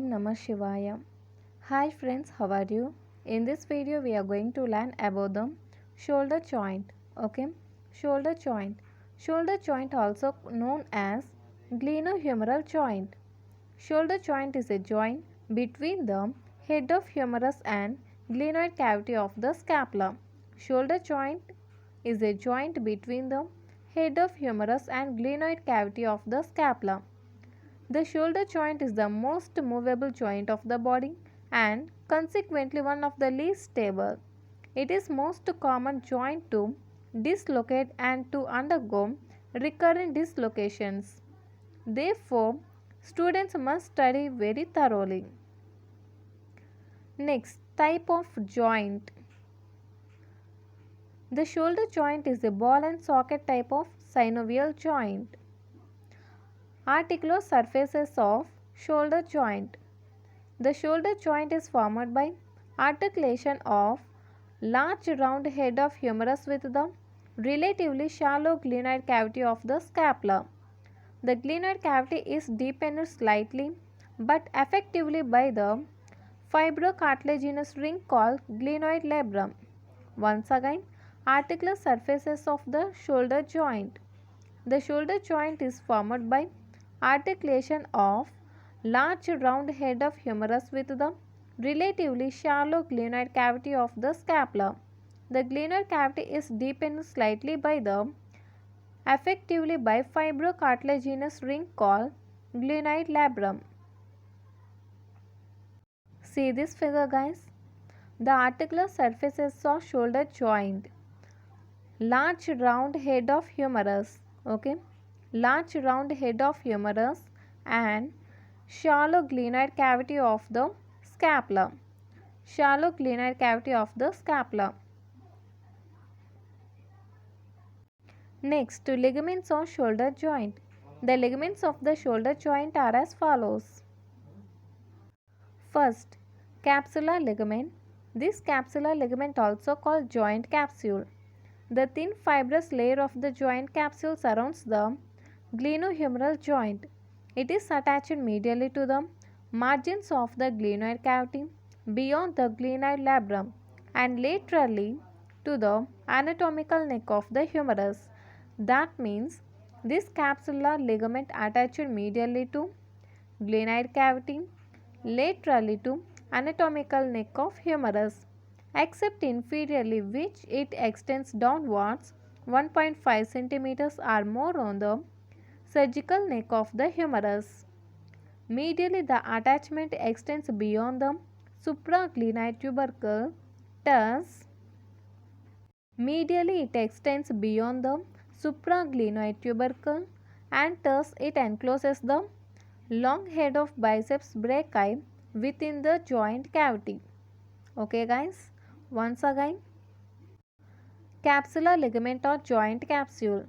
Om Namah Shivaya. Hi friends, how are you? In this video we are going to learn about the shoulder joint. Okay, shoulder joint. Shoulder joint also known as glenohumeral joint. Shoulder joint is a joint between the head of humerus and glenoid cavity of the scapula. Shoulder joint is a joint between the head of humerus and glenoid cavity of the scapula. The shoulder joint is the most movable joint of the body and consequently one of the least stable. It is most common joint to dislocate and to undergo recurrent dislocations. Therefore, students must study very thoroughly. Next, type of joint. The shoulder joint is a ball and socket type of synovial joint. Articular surfaces of shoulder joint. The shoulder joint is formed by articulation of large round head of humerus with the relatively shallow glenoid cavity of the scapula. The glenoid cavity is deepened slightly but effectively by the fibrocartilaginous ring called glenoid labrum. Once again, articular surfaces of the shoulder joint. The shoulder joint is formed by articulation of large round head of humerus with the relatively shallow glenoid cavity of the scapula. The glenoid cavity is deepened slightly by the effectively by fibrocartilaginous ring called glenoid labrum. See this figure guys. The articular surfaces of shoulder joint. Large round head of humerus. Okay. Large round head of humerus and shallow glenoid cavity of the scapula. Shallow glenoid cavity of the scapula. Next, to ligaments of shoulder joint. The ligaments of the shoulder joint are as follows. First, capsular ligament. This capsular ligament also called joint capsule. The thin fibrous layer of the joint capsule surrounds the glenohumeral joint. It is attached medially to the margins of the glenoid cavity beyond the glenoid labrum and laterally to the anatomical neck of the humerus. That means this capsular ligament attached medially to glenoid cavity, laterally to anatomical neck of humerus, except inferiorly, which it extends downwards 1.5 cm or more on the surgical neck of the humerus. Medially, the attachment extends beyond the supraglenoid tubercle. Thus, medially it extends beyond the supraglenoid tubercle and thus it encloses the long head of biceps brachii within the joint cavity. Okay guys, once again, capsular ligament or joint capsule.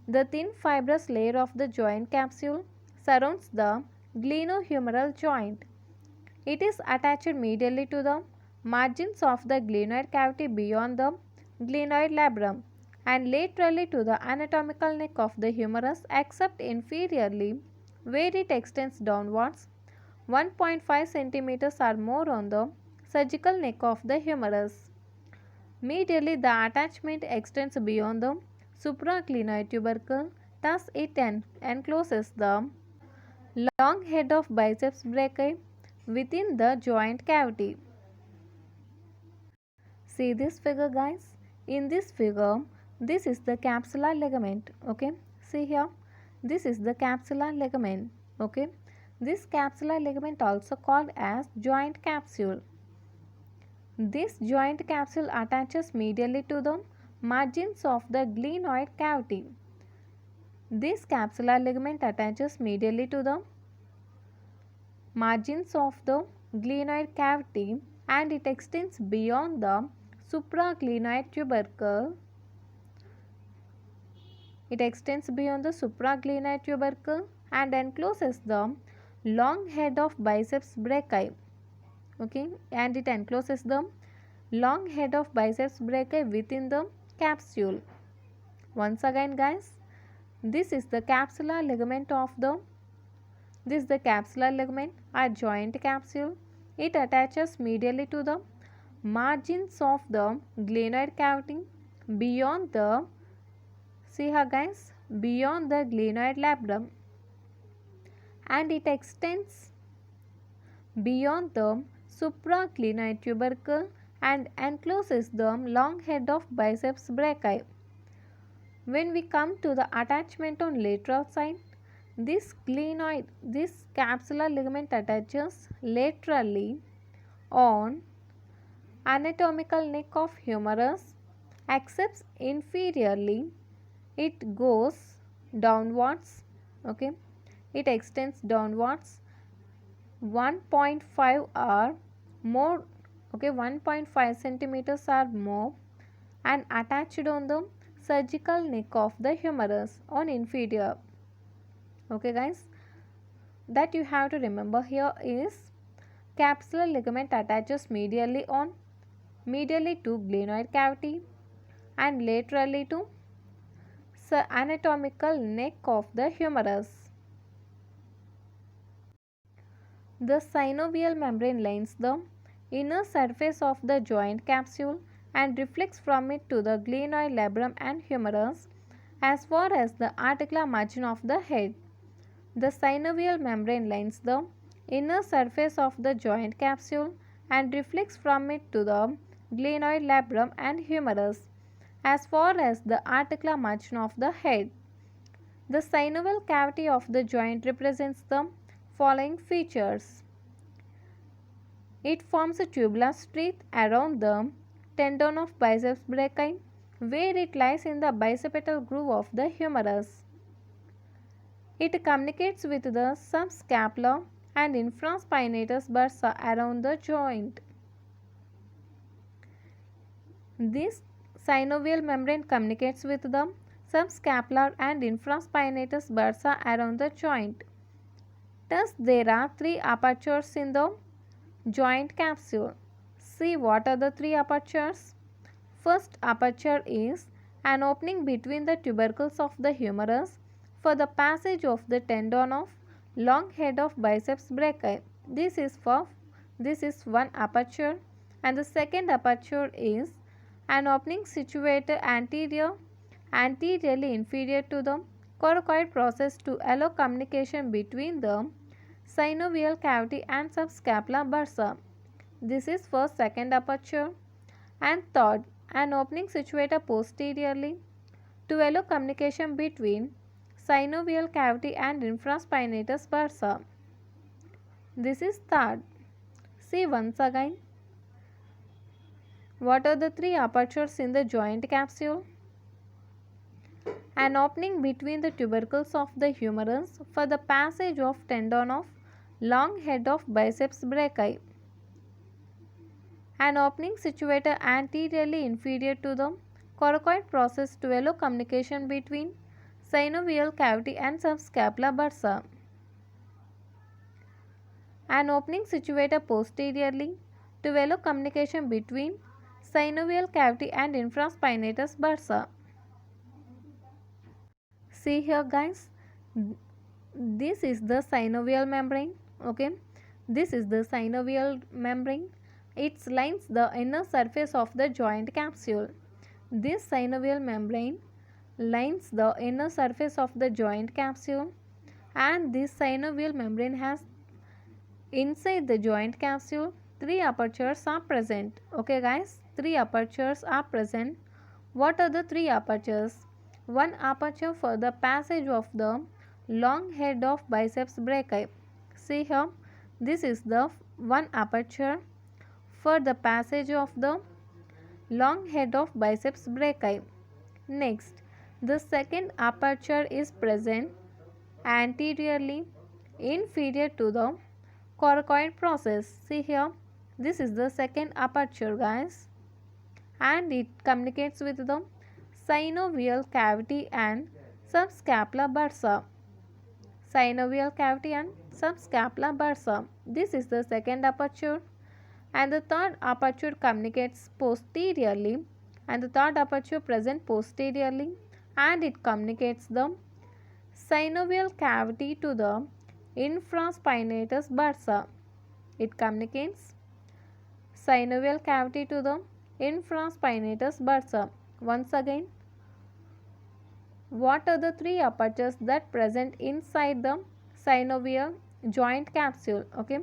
The thin fibrous layer of the joint capsule surrounds the glenohumeral joint. It is attached medially to the margins of the glenoid cavity beyond the glenoid labrum and laterally to the anatomical neck of the humerus except inferiorly, where it extends downwards 1.5 cm or more on the surgical neck of the humerus. Medially, the attachment extends beyond the supraglenoid tubercle, thus it encloses the long head of biceps brachii within the joint cavity. See this figure guys. In this figure, this is the capsular ligament. Okay, see here, this is the capsular ligament. Okay, this capsular ligament also called as joint capsule. This joint capsule attaches medially to the margins of the glenoid cavity. This capsular ligament attaches medially to the margins of the glenoid cavity and it extends beyond the supraglenoid tubercle. It extends beyond the supraglenoid tubercle and encloses the long head of biceps brachii. Okay, and it encloses the long head of biceps brachii within the capsule. Once again guys, this is the capsular ligament of the This is the capsular ligament, a joint capsule. It attaches medially to the margins of the glenoid cavity beyond the, see here guys, beyond the glenoid labrum, and it extends beyond the supraglenoid tubercle and encloses the long head of biceps brachii. When we come to the attachment on lateral side, this capsular ligament attaches laterally on anatomical neck of humerus, except inferiorly it goes downwards, okay, it extends downwards 1.5 or more, okay, 1.5 centimeters or more, and attached on the surgical neck of the humerus on inferior. Okay guys, that you have to remember here is capsular ligament attaches medially to glenoid cavity and laterally to anatomical neck of the humerus. The synovial membrane lines the inner surface of the joint capsule and reflects from it to the glenoid labrum and humerus as far as the articular margin of the head. The synovial membrane lines the inner surface of the joint capsule and reflects from it to the glenoid labrum and humerus as far as the articular margin of the head. The synovial cavity of the joint represents the following features. It forms a tubular sheath around the tendon of biceps brachii, where it lies in the bicipital groove of the humerus. It communicates with the subscapular and infraspinatus bursa around the joint. This synovial membrane communicates with the subscapular and infraspinatus bursa around the joint. Thus, there are three apertures in the joint capsule. See what are the three apertures? First aperture is an opening between the tubercles of the humerus for the passage of the tendon of long head of biceps brachii. This is one aperture, and the second aperture is an opening situated anteriorly inferior to the coracoid process to allow communication between the synovial cavity and subscapular bursa. This is first second aperture. And third, an opening situated posteriorly to allow communication between synovial cavity and infraspinatus bursa. This is third. See once again. What are the three apertures in the joint capsule? An opening between the tubercles of the humerus for the passage of tendon of long head of biceps brachii. An opening situated anteriorly inferior to the coracoid process to allow communication between synovial cavity and subscapular bursa. An opening situated posteriorly to allow communication between synovial cavity and infraspinatus bursa. See here guys, this is the synovial membrane, okay, this is the synovial membrane. It lines the inner surface of the joint capsule. This synovial membrane lines the inner surface of the joint capsule, and this synovial membrane has inside the joint capsule three apertures are present. Okay guys, three apertures are present. What are the three apertures? One aperture for the passage of the long head of biceps brachii. See here, this is the one aperture for the passage of the long head of biceps brachii. Next, the second aperture is present anteriorly inferior to the coracoid process. See here, this is the second aperture guys, and it communicates with the synovial cavity and subscapular bursa. Synovial cavity and subscapular bursa. This is the second aperture, and the third aperture communicates posteriorly, and the third aperture present posteriorly, and it communicates the synovial cavity to the infraspinatus bursa. It communicates synovial cavity to the infraspinatus bursa. Once again, what are the three apertures that present inside the synovial joint capsule? Okay,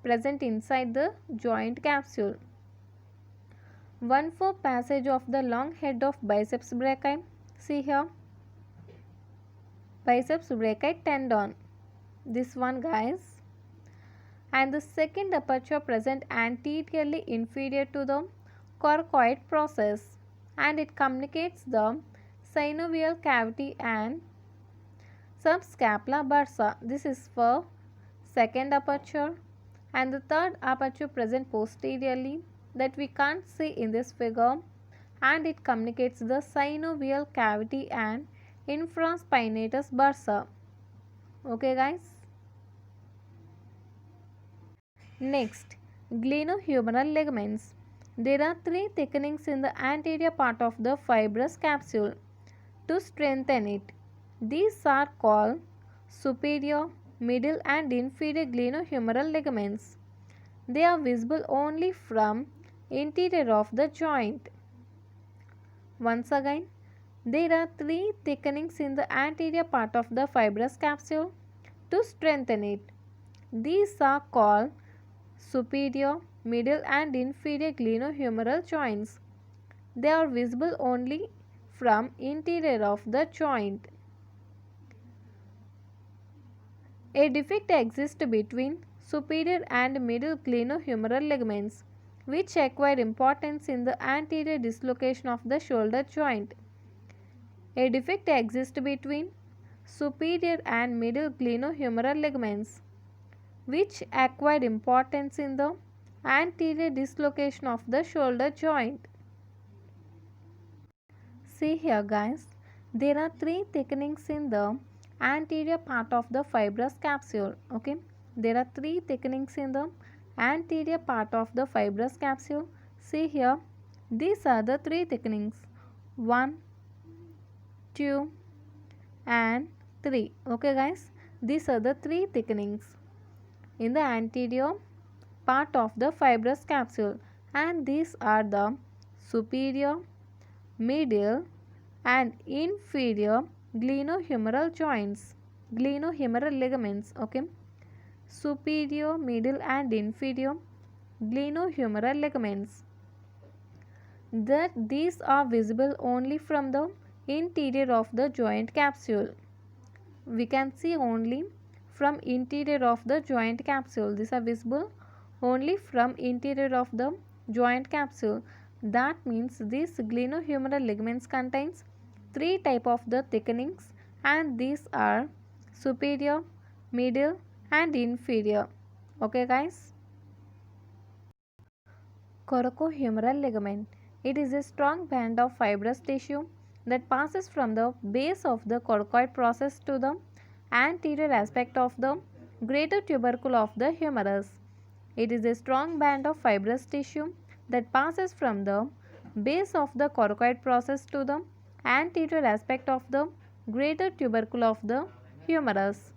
present inside the joint capsule. One for passage of the long head of biceps brachii. See here, biceps brachii tendon. This one, guys. And the second aperture present anteriorly inferior to the coracoid process, and it communicates the synovial cavity and subscapula bursa. This is for second aperture. And the third aperture present posteriorly that we can't see in this figure, and it communicates the synovial cavity and infraspinatus bursa. Okay, guys. Next, glenohumeral ligaments. There are three thickenings in the anterior part of the fibrous capsule to strengthen it. These are called superior, middle and inferior glenohumeral ligaments. They are visible only from interior of the joint. Once again, there are three thickenings in the anterior part of the fibrous capsule to strengthen it. These are called superior, middle and inferior glenohumeral joints. They are visible only from interior of the joint. A defect exists between superior and middle glenohumeral ligaments, which acquire importance in the anterior dislocation of the shoulder joint. A defect exists between superior and middle glenohumeral ligaments, which acquire importance in the anterior dislocation of the shoulder joint. See here, guys, there are three thickenings in the anterior part of the fibrous capsule. Okay, there are three thickenings in the anterior part of the fibrous capsule. See here, these are the three thickenings: 1, 2 and 3. Okay, guys, these are the three thickenings in the anterior part of the fibrous capsule, and these are the superior, middle and inferior glenohumeral joints, glenohumeral ligaments. Okay, superior, middle and inferior glenohumeral ligaments. That these are visible only from the interior of the joint capsule. We can see only from interior of the joint capsule. These are visible only from interior of the joint capsule. That means these glenohumeral ligaments contains three type of the thickenings, and these are superior, middle and inferior. Okay, guys. Coracohumeral ligament. It is a strong band of fibrous tissue that passes from the base of the coracoid process to the anterior aspect of the greater tubercle of the humerus. It is a strong band of fibrous tissue that passes from the base of the coracoid process to the anterior aspect of the greater tubercle of the humerus.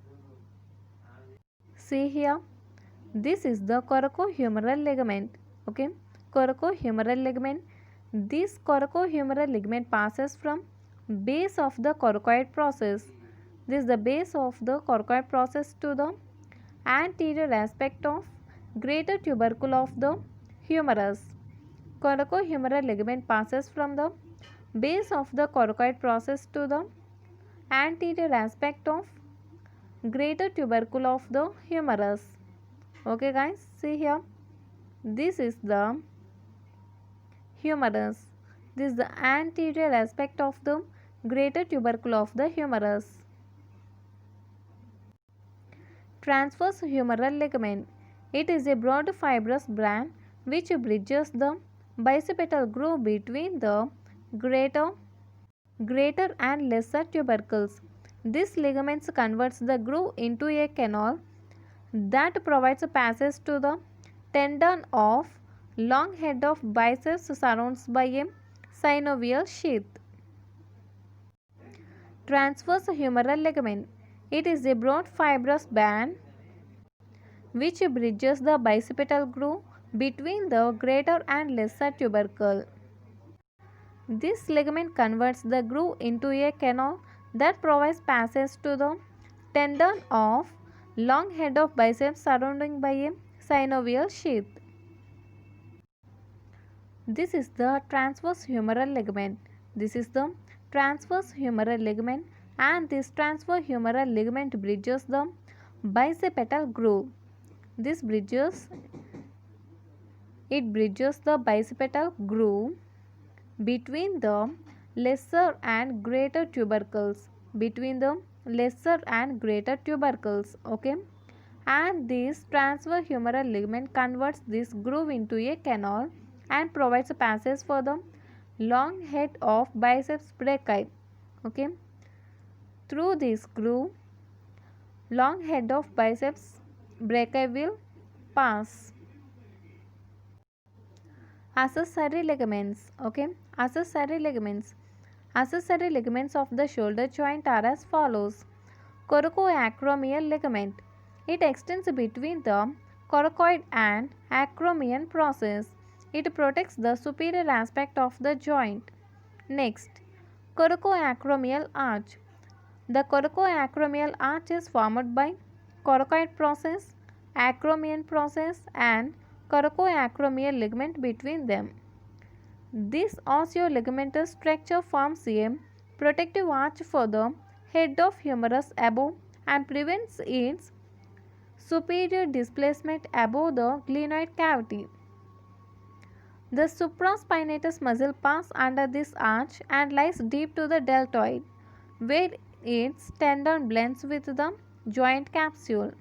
See here, this is the coracohumeral ligament. Okay, coracohumeral ligament. This coracohumeral ligament passes from base of the coracoid process. This is the base of the coracoid process to the anterior aspect of greater tubercle of the humerus. Coracohumeral ligament passes from the base of the coracoid process to the anterior aspect of greater tubercle of the humerus. Okay, guys, see here, this is the humerus. This is the anterior aspect of the greater tubercle of the humerus. Transverse humeral ligament. It is a broad fibrous band which bridges the bicipital groove between the greater and lesser tubercles. This ligament converts the groove into a canal that provides passage to the tendon of long head of biceps surrounded by a synovial sheath. Transverse humeral ligament. It is a broad fibrous band which bridges the bicipital groove between the greater and lesser tubercle. This ligament converts the groove into a canal that provides passage to the tendon of long head of biceps surrounding by a synovial sheath. This is the transverse humeral ligament. This is the transverse humeral ligament, and this transverse humeral ligament bridges the bicipital groove. This bridges the bicipital groove between the lesser and greater tubercles, okay, and this transverse humeral ligament converts this groove into a canal and provides a passage for the long head of biceps brachii, okay. Through this groove, long head of biceps brachii will pass. Accessory ligaments, okay. Accessory ligaments of the shoulder joint are as follows. Coracoacromial ligament. It extends between the coracoid and acromion process. It protects the superior aspect of the joint. Next, coracoacromial arch. The coracoacromial arch is formed by coracoid process, acromion process, and coracoacromial ligament between them. This osteoligamentous structure forms a protective arch for the head of humerus above and prevents its superior displacement above the glenoid cavity. The supraspinatus muscle passes under this arch and lies deep to the deltoid, where its tendon blends with the joint capsule.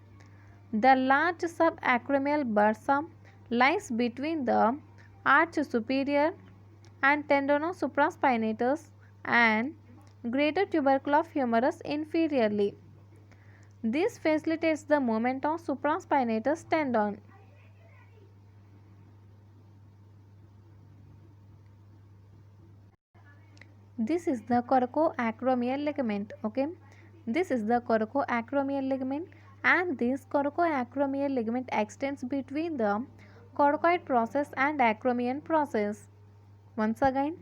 The large subacromial bursa lies between the arch superior and tendinosupraspinatus and greater tubercle of humerus inferiorly. This facilitates the movement of supraspinatus tendon. This is the coracoacromial ligament, okay. This is the coracoacromial ligament, and this coracoacromial ligament extends between the coracoid process and acromion process. Once again,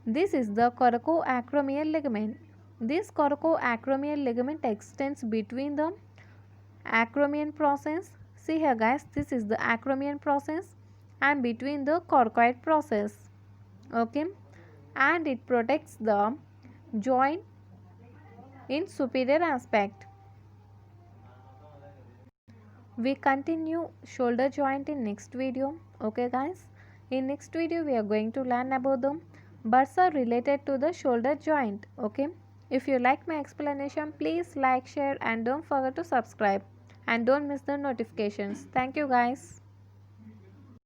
this is the coracoacromial ligament. This coracoacromial ligament extends between the acromion process. See here guys, this is the acromion process and between the coracoid process, okay, and it protects the joint in superior aspect. We continue shoulder joint in next video, okay guys. In next video we are going to learn about the bursa related to the shoulder joint, okay. If you like my explanation, please like, share and don't forget to subscribe and don't miss the notifications. Thank you guys.